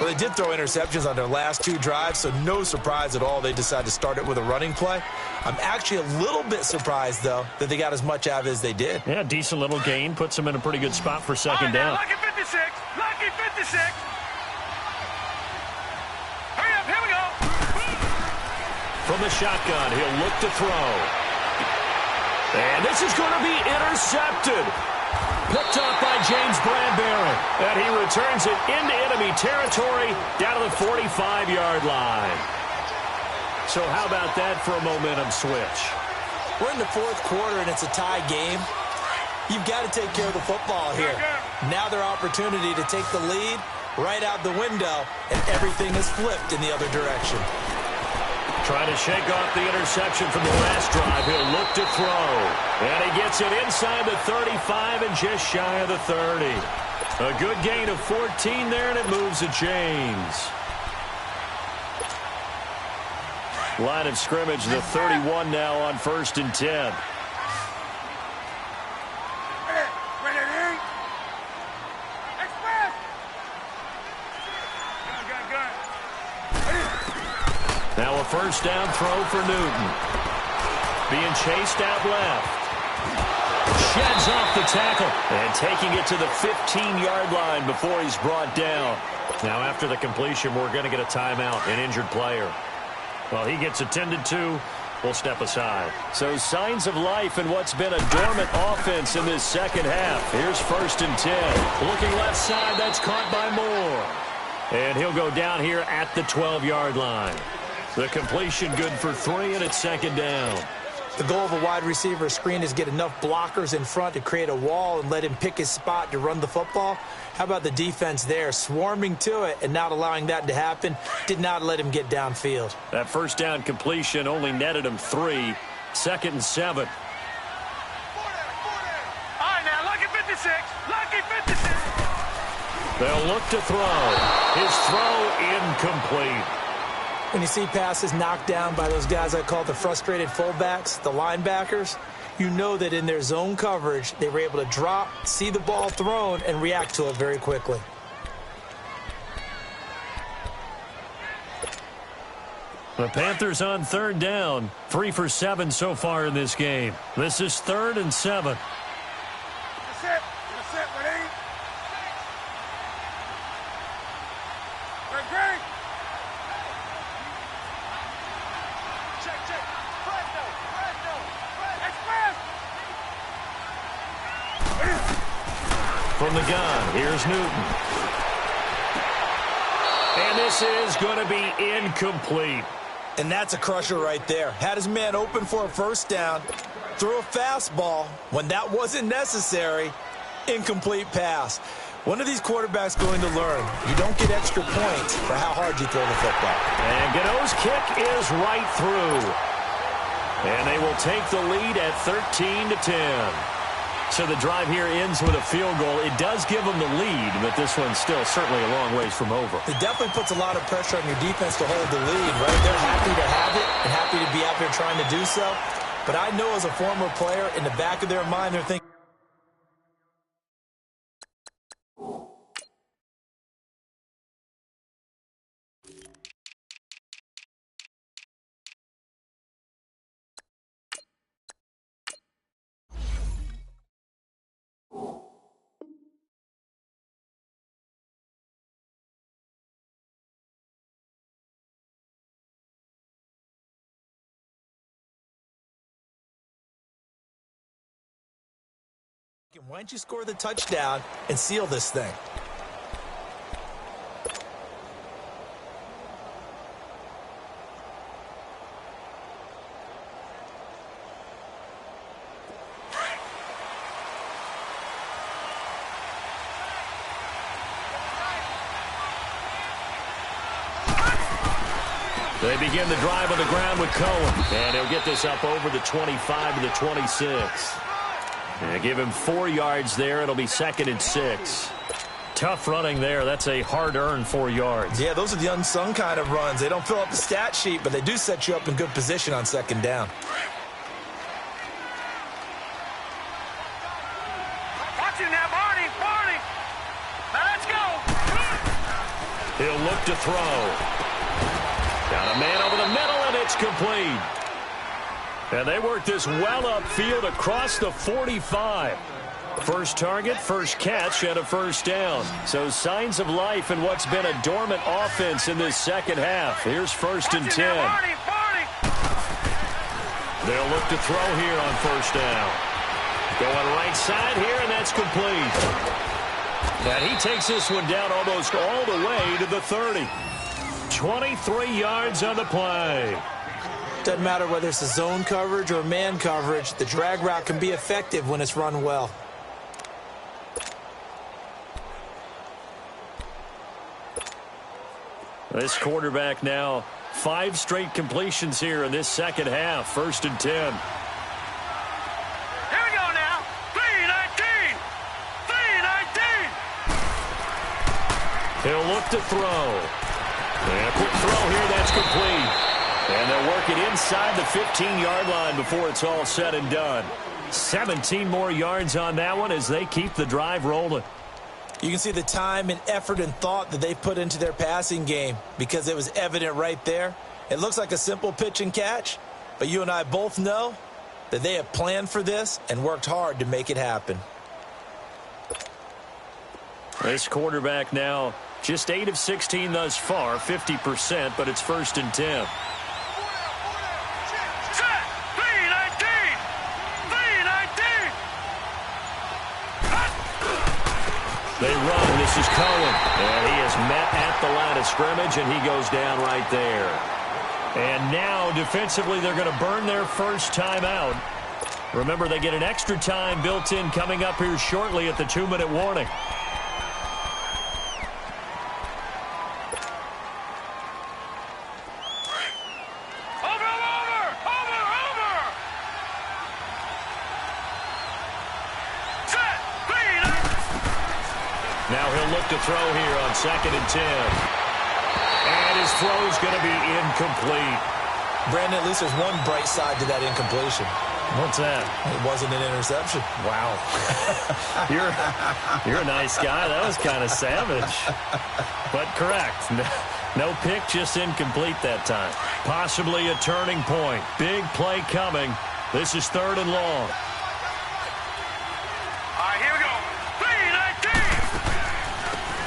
Well, they did throw interceptions on their last 2 drives, so no surprise at all they decided to start it with a running play. I'm actually a little bit surprised, though, that they got as much out of it as they did. Yeah, decent little gain. Puts them in a pretty good spot for second down. Lucky 56. Lucky 56. Hurry up. Here we go. From the shotgun, he'll look to throw. And this is going to be intercepted. Picked up by James Bradbury. And he returns it into enemy territory down to the 45-yard line. So how about that for a momentum switch? We're in the 4th quarter, and it's a tie game. You've got to take care of the football here. Now their opportunity to take the lead right out the window, and everything is flipped in the other direction. Trying to shake off the interception from the last drive. He'll look to throw. And he gets it inside the 35 and just shy of the 30. A good gain of 14 there, and it moves the chains. Line of scrimmage, the 31 now on 1st and 10. Now a first down throw for Newton. Being chased out left. Sheds off the tackle. And taking it to the 15-yard line before he's brought down. Now after the completion, we're going to get a timeout, an injured player. Well, he gets attended to. We'll step aside. So signs of life in what's been a dormant offense in this second half. Here's 1st and 10. Looking left side, that's caught by Moore. And he'll go down here at the 12-yard line. The completion good for 3, and it's 2nd down. The goal of a wide receiver screen is get enough blockers in front to create a wall and let him pick his spot to run the football. How about the defense there, swarming to it and not allowing that to happen? Did not let him get downfield. That first down completion only netted him 3. 2nd and 7. All right, now, lucky 56. Lucky 56. They'll look to throw. His throw incomplete. When you see passes knocked down by those guys I call the frustrated fullbacks, the linebackers, you know that in their zone coverage, they were able to drop, see the ball thrown, and react to it very quickly. The Panthers on 3rd down. 3 for 7 so far in this game. This is 3rd and 7. That's it. That's it, buddy. Great. Check. From the gun, here's Newton. And this is going to be incomplete. And that's a crusher right there. Had his man open for a first down, threw a fastball. When that wasn't necessary, incomplete pass. When are these quarterbacks going to learn? You don't get extra points for how hard you throw the football. And Gano's kick is right through. And they will take the lead at 13-10. So the drive here ends with a field goal. It does give them the lead, but this one's still certainly a long ways from over. It definitely puts a lot of pressure on your defense to hold the lead, right? They're happy to have it and happy to be out there trying to do so. But I know as a former player, in the back of their mind, they're thinking, why don't you score the touchdown and seal this thing? They begin the drive on the ground with Cohen. And he'll get this up over the 25 to the 26. And give him 4 yards there. It'll be 2nd and 6. Tough running there. That's a hard-earned 4 yards. Yeah, those are the unsung kind of runs. They don't fill up the stat sheet, but they do set you up in good position on 2nd down. Watch him now, Barney. Now let's go. He'll look to throw. Got a man over the middle, and it's complete. And they work this well upfield across the 45. First target, first catch, and a first down. So signs of life in what's been a dormant offense in this second half. Here's 1st and 10. They'll look to throw here on 1st down. Going right side here, and that's complete. And he takes this one down almost all the way to the 30. 23 yards on the play. Doesn't matter whether it's a zone coverage or man coverage, the drag route can be effective when it's run well. This quarterback now 5 straight completions here in this second half. 1st and 10. Here we go now. 3-19. He'll look to throw. And a quick throw here, that's complete. And they'll work it inside the 15-yard line before it's all said and done. 17 more yards on that one as they keep the drive rolling. You can see the time and effort and thought that they put into their passing game because it was evident right there. It looks like a simple pitch and catch, but you and I both know that they have planned for this and worked hard to make it happen. This quarterback now just 8 of 16 thus far, 50%, but it's 1st and 10. They run. This is Cohen. And he is met at the line of scrimmage, and he goes down right there. And now, defensively, they're going to burn their first timeout. Remember, they get an extra time built in coming up here shortly at the 2-minute warning. Now he'll look to throw here on 2nd and 10. And his throw's going to be incomplete. Brandon, at least there's one bright side to that incompletion. What's that? It wasn't an interception. Wow. You're a nice guy. That was kind of savage. But correct. No pick, just incomplete that time. Possibly a turning point. Big play coming. This is 3rd and long.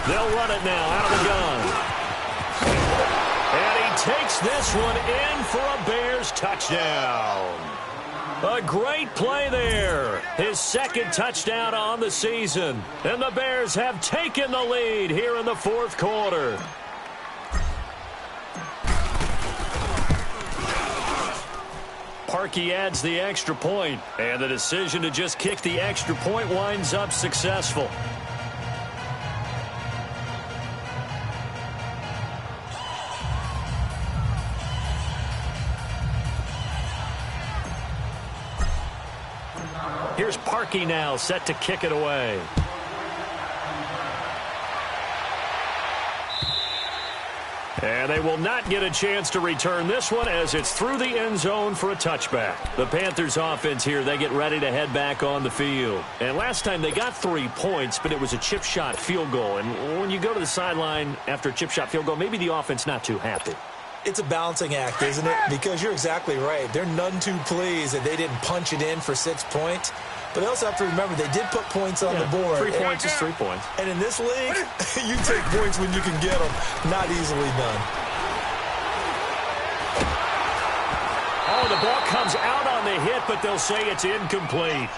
They'll run it now out of the gun. And he takes this one in for a Bears touchdown. A great play there. His 2nd touchdown on the season. And the Bears have taken the lead here in the 4th quarter. Parkey adds the extra point, and the decision to just kick the extra point winds up successful. Here's Parkey now, set to kick it away. And they will not get a chance to return this one as it's through the end zone for a touchback. The Panthers offense here, they get ready to head back on the field. And last time they got 3 points, but it was a chip shot field goal. And when you go to the sideline after a chip shot field goal, maybe the offense not too happy. It's a balancing act, isn't it? Because you're exactly right. They're none too pleased that they didn't punch it in for 6 points. But they also have to remember they did put points on the board. 3 points is 3 points. And in this league, you take points when you can get them. Not easily done. Oh, the ball comes out on the hit, but they'll say it's incomplete.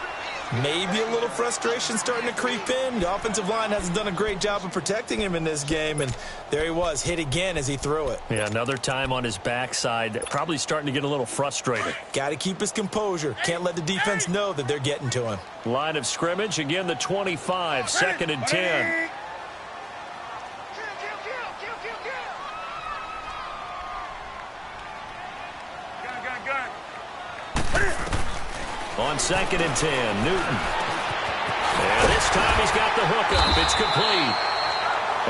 Maybe a little frustration starting to creep in. The offensive line hasn't done a great job of protecting him in this game, and there he was, hit again as he threw it. Yeah, another time on his backside, probably starting to get a little frustrated. Got to keep his composure. Can't let the defense know that they're getting to him. Line of scrimmage, again the 25, 2nd and 10. On 2nd and 10, Newton. And this time he's got the hook up. It's complete.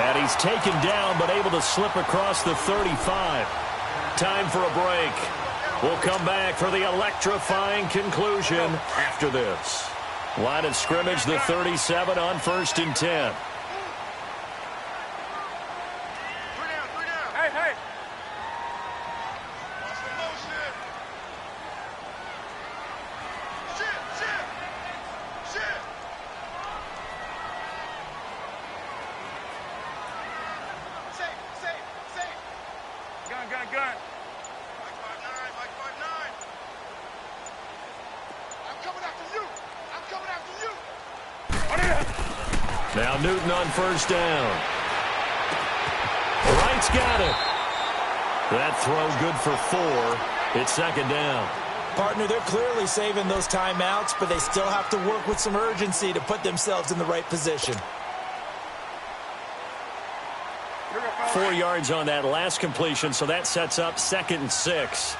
And he's taken down but able to slip across the 35. Time for a break. We'll come back for the electrifying conclusion after this. Line of scrimmage, the 37 on 1st and 10. Now Newton on 1st down. Wright's got it. That throw good for 4. It's 2nd down. Partner, they're clearly saving those timeouts, but they still have to work with some urgency to put themselves in the right position. 4 yards on that last completion, so that sets up 2nd and 6.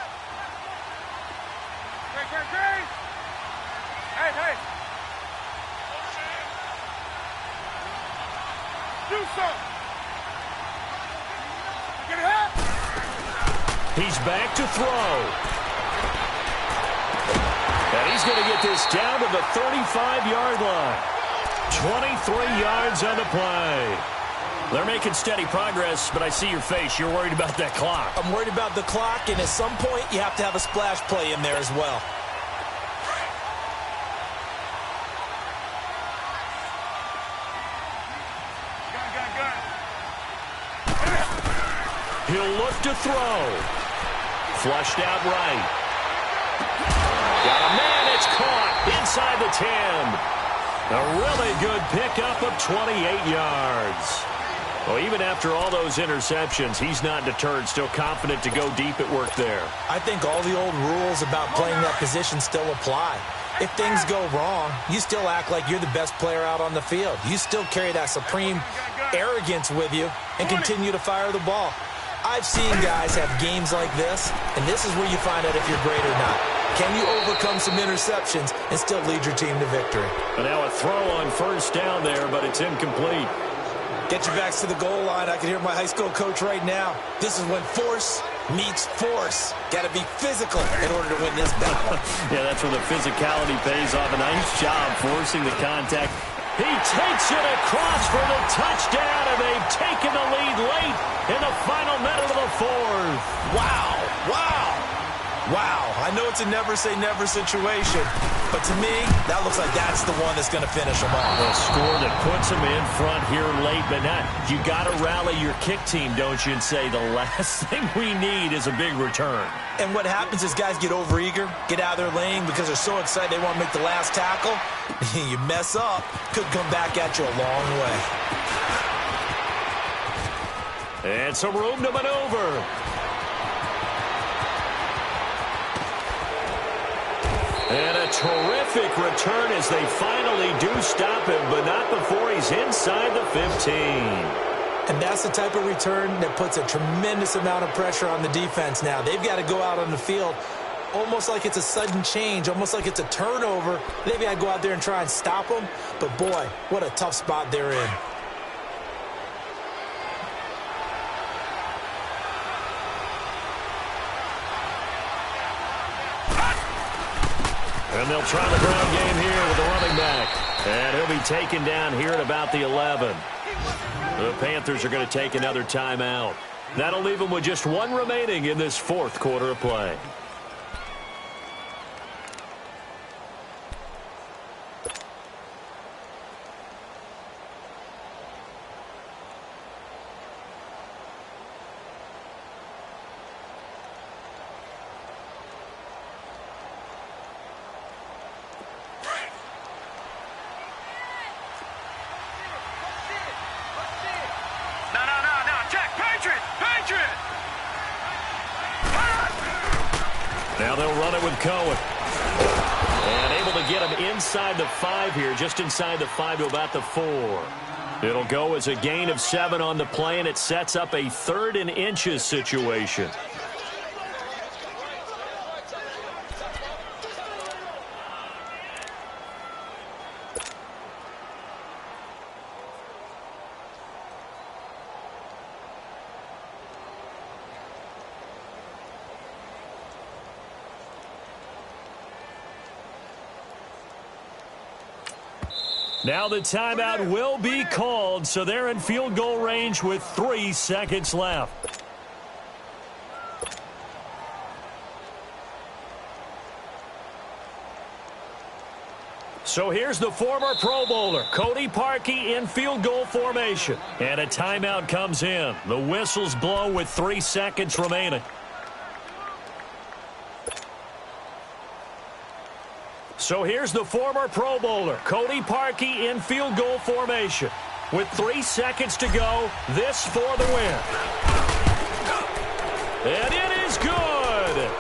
Hey. Do something. Get it up. He's back to throw. And he's going to get this down to the 35-yard line. 23 yards on the play. They're making steady progress, but I see your face. You're worried about that clock. I'm worried about the clock, and at some point, you have to have a splash play in there as well. He'll look to throw. Flushed out right. Got a man. It's caught inside the 10. A really good pickup of 28 yards. Well, even after all those interceptions, he's not deterred, still confident to go deep at work there. I think all the old rules about playing that position still apply. If things go wrong, you still act like you're the best player out on the field. You still carry that supreme arrogance with you and continue to fire the ball. I've seen guys have games like this, and this is where you find out if you're great or not. Can you overcome some interceptions and still lead your team to victory? And now a throw on first down there, but it's incomplete. Get your backs to the goal line. I can hear my high school coach right now. This is when force meets force. Got to be physical in order to win this battle. Yeah, that's where the physicality pays off. A nice job forcing the contact. He takes it across for the touchdown, and they've taken the lead late in the final minute of the fourth. Wow, wow, wow. I know it's a never-say-never situation, but to me, that looks like that's the one that's going to finish them off. A score that puts them in front here late, but not. You got to rally your kick team, don't you, and say the last thing we need is a big return. And what happens is guys get overeager, get out of their lane because they're so excited they want to make the last tackle. You mess up, could come back at you a long way. And some room to maneuver. And a terrific return as they finally do stop him, but not before he's inside the 15. And that's the type of return that puts a tremendous amount of pressure on the defense now. They've got to go out on the field almost like it's a sudden change, almost like it's a turnover. They've got to go out there and try and stop them. But, boy, what a tough spot they're in. And they'll try the ground game here with the running back. And he'll be taken down here at about the 11. The Panthers are going to take another timeout. That'll leave them with just one remaining in this fourth quarter of play. Now they'll run it with Cohen. And able to get him inside the 5 here, just inside the 5 to about the 4. It'll go as a gain of 7 on the play, and it sets up a 3rd and inches situation. Now the timeout will be called, so they're in field goal range with 3 seconds left. So here's the former Pro Bowler, Cody Parkey, in field goal formation. And a timeout comes in. The whistles blow with 3 seconds remaining. So here's the former Pro Bowler, Cody Parkey, in field goal formation. With 3 seconds to go, this for the win. And it is good.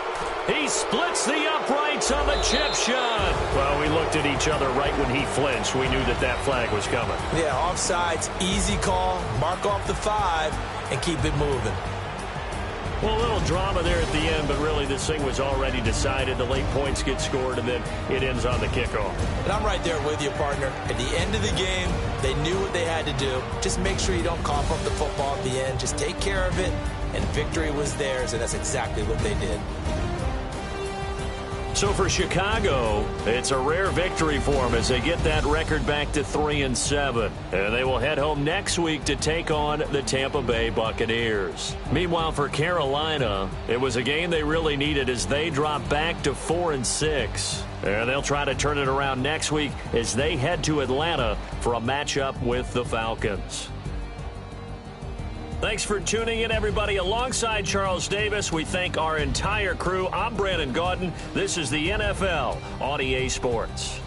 He splits the uprights on the chip shot. Well, we looked at each other right when he flinched. We knew that that flag was coming. Yeah, offsides, easy call, mark off the 5, and keep it moving. Well, a little drama there at the end, but really this thing was already decided. The late points get scored, and then it ends on the kickoff. And I'm right there with you, partner. At the end of the game, they knew what they had to do. Just make sure you don't cough up the football at the end. Just take care of it, and victory was theirs, and that's exactly what they did. So for Chicago, it's a rare victory for them as they get that record back to 3-7. And they will head home next week to take on the Tampa Bay Buccaneers. Meanwhile, for Carolina, it was a game they really needed as they drop back to 4-6. And they'll try to turn it around next week as they head to Atlanta for a matchup with the Falcons. Thanks for tuning in, everybody. Alongside Charles Davis, we thank our entire crew. I'm Brandon Gaudin. This is the NFL on EA Sports.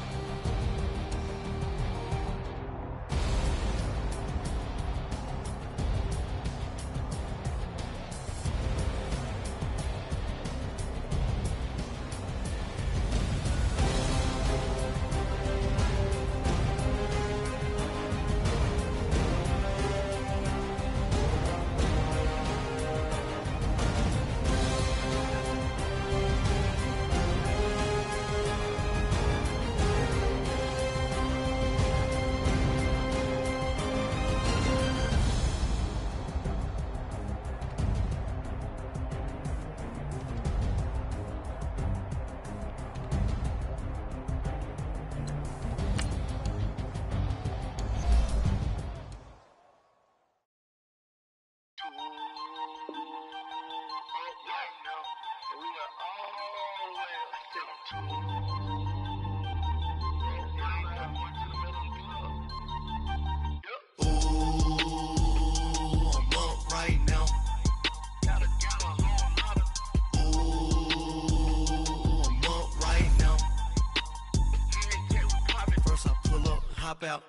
Out,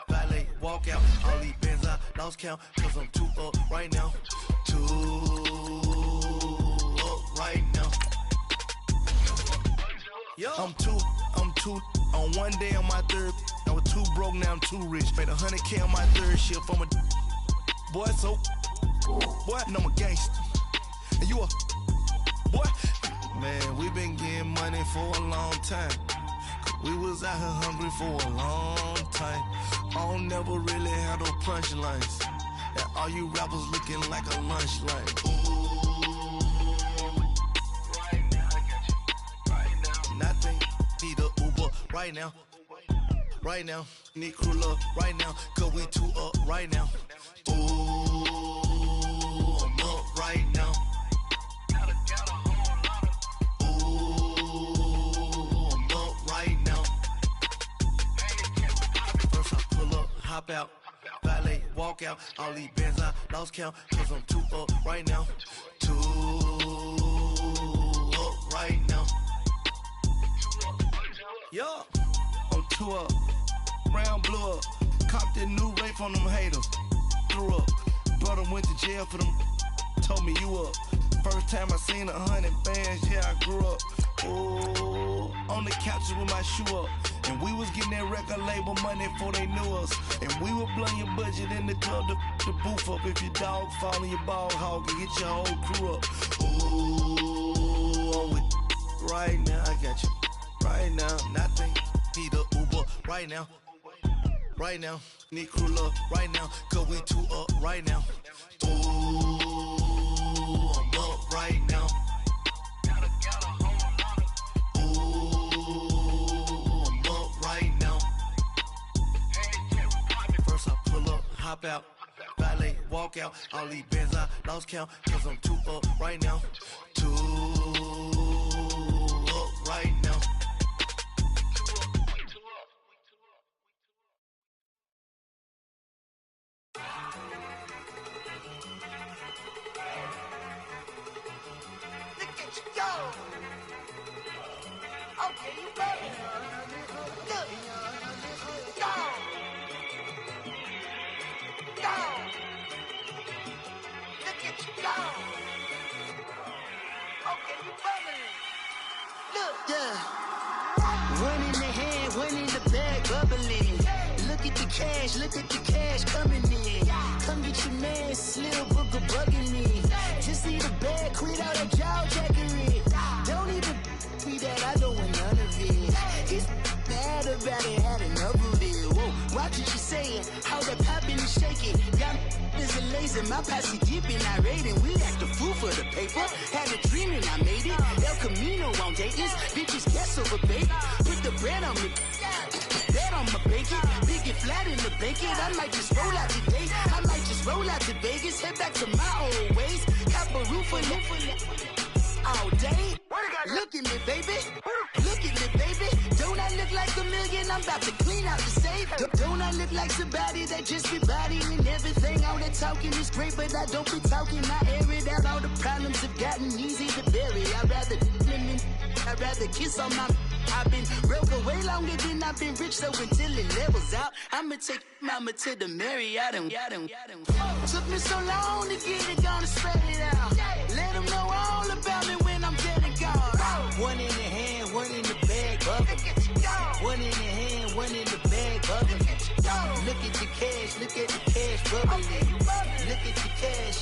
valet, walk out, all these bands I lost count, cause I'm too up right now, too up right now. Yo. I'm too, on one day on my third, I was too broke, now I'm too rich, made 100K on my third shift, I'm a boy, so, boy, and I'm a gangster, and you a, boy, man, we been getting money for a long time. We was out here hungry for a long time. I don't never really have no punchlines. And all you rappers looking like a lunch line. Ooh, right now, I got you. Right now, nothing. Need a Uber right now. Right now, need crew love right now. Cause we too up right now. Ooh, I'm up right now. Hop out, valet, walk out, all these bands I lost count, cause I'm too up right now, too up right now. Yo, I'm too up, round blew up, copped that new rape on them haters, threw up, brother went to jail for them, told me you up, first time I seen 100 bands, yeah I grew up, ooh, on the couches with my shoe up. And we was getting that record label money before they knew us. And we would blow your budget in the club to boof up. If your dog fall in your ball hog and get your whole crew up. Ooh, I'm with right now, I got you. Right now, nothing. Need a Uber right now. Right now, need crew love right now. Cause we too up right now. Ooh, I'm up right now. Hop out, valet, walk out, all these bands I lost count, cause I'm too up right now, too up right now. Look at you go! Okay, you ready? Look! Go! Go! Look at you go! Okay, you bubbling. Look, yeah. One in the hand, one in the bag, bubbling. Look at the cash coming in. Come get your man, Slim Booker bugging me. Just need a bag, quit out that jaw jackery. Don't even be that, I don't want none of it. He's mad about it, had enough of it. Whoa, watch what you saying, how that poppin' and shaking. Got is a lazy in my posse deep and I raid and we act a fool for the paper. Had a dream and I made it. El Camino on Dayton's. Bitches guess over baby. Put the bread on me. That on my bacon. Big and flat in the bacon. I might just roll out today. I might just roll out to Vegas. Head back to my old ways. Cop a roof for all day. Look at me, baby. Look at me, baby. Don't I look like a million? I'm about to clean out the safe. Don't I look like somebody that just be bodying everything? All that talking is great, but I don't be talking. I air it out. All the problems have gotten easy to bury. I'd rather kiss on my. I've been broke way longer than I've been rich, so until it levels out, I'ma take mama to the Marriott and took me so long to get it, gonna spread it out. Let them know all about me when I'm dead and gone. One in the hand, one in the bag, bubble. One in the hand, one in the bag, bubble. Look at the cash, look at the cash, bubbling. Look at the cash,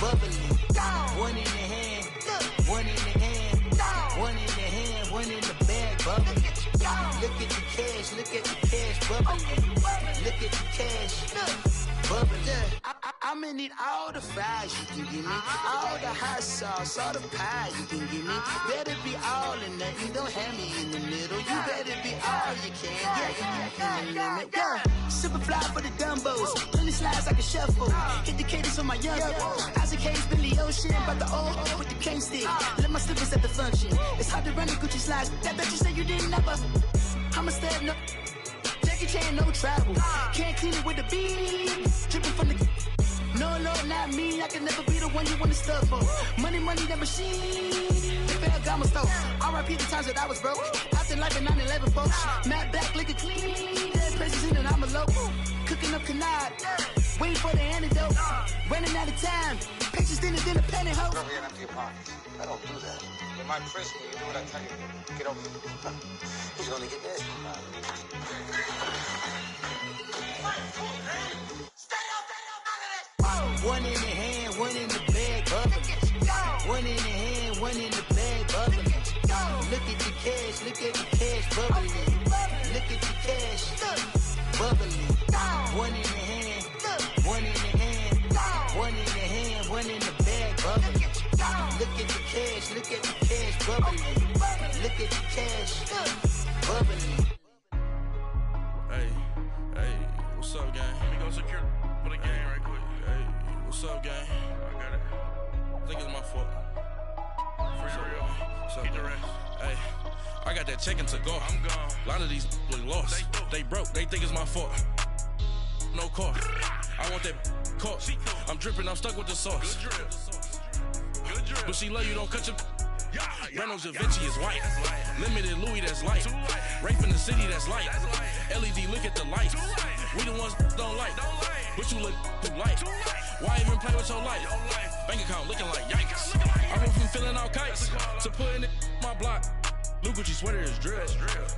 bubbling. One in the hand, one in the hand, one in the hand, one in the bag, bubbling. Look at the cash, look at the cash, bubbling. Look at the cash, bubbling. I'ma need all the fries you can give me, all the hot sauce, all the pie you can give me. Better be all or nothing, don't have me in the middle. You better be all you can, yeah. Super fly for the Dumbos, plenty slides like a shuffle. Hit the cadence on my young Isaac Hayes, Billy Ocean, but the old with the cane stick. Let my slippers at the function. It's hard to run the Gucci slides. That bet you say you didn't never. I'ma step no. Jackie Chan, no travel. Can't clean it with the beat. Dripping from the. No, Lord, not me. I can never be the one you want to stuff for. Money, that machine. Got my stove. R.I.P. the times that I was broke. Out in life in 9/11, folks. Matte black, liquor clean. Dead places in and I'm a local. Cooking up canard. Waiting for the antidote. Running out of time. Pictures thinner than a pantyhose. Over here and empty your pockets. I don't do that. In my prison, you do what I tell you. Get over here. He's gonna get this. One in the hand, one in the bag, bubbling. One in the hand, one in the bag, bubbling. Look at the cash, look at the cash, bubbling. Look at the cash, bubbling. One in the hand, one in the hand, one in the hand, one in the bag, bubbling. Look at the cash, look at the cash, bubbling. Look at the cash, bubbling. Hey, what's up, gang? Let me go secure for the game right quick. Hey, what's up, gang? I got it. I think it's my fault. For real. Keep the rest. Hey, I got that check-in to go. I'm gone. A lot of these was lost. They broke. They think it's my fault. No car. I want that caught. I'm dripping. I'm stuck with the sauce. Good drip. But she love you. Don't cut your. Reynolds Da Vinci is white. Limited Louis, that's light. Rape in the city, that's light. LED, look at the lights. We the ones don't like. But you look too light. Why even play with your life? Bank account looking like yikes. I went from filling out kites to putting it in my block. Blue Gucci sweater is drill.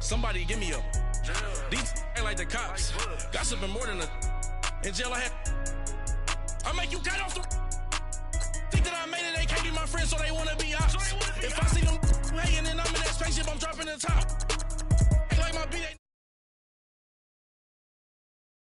Somebody give me a. These ain't like the cops. Gossiping more than a. In jail I had. I make you get off the.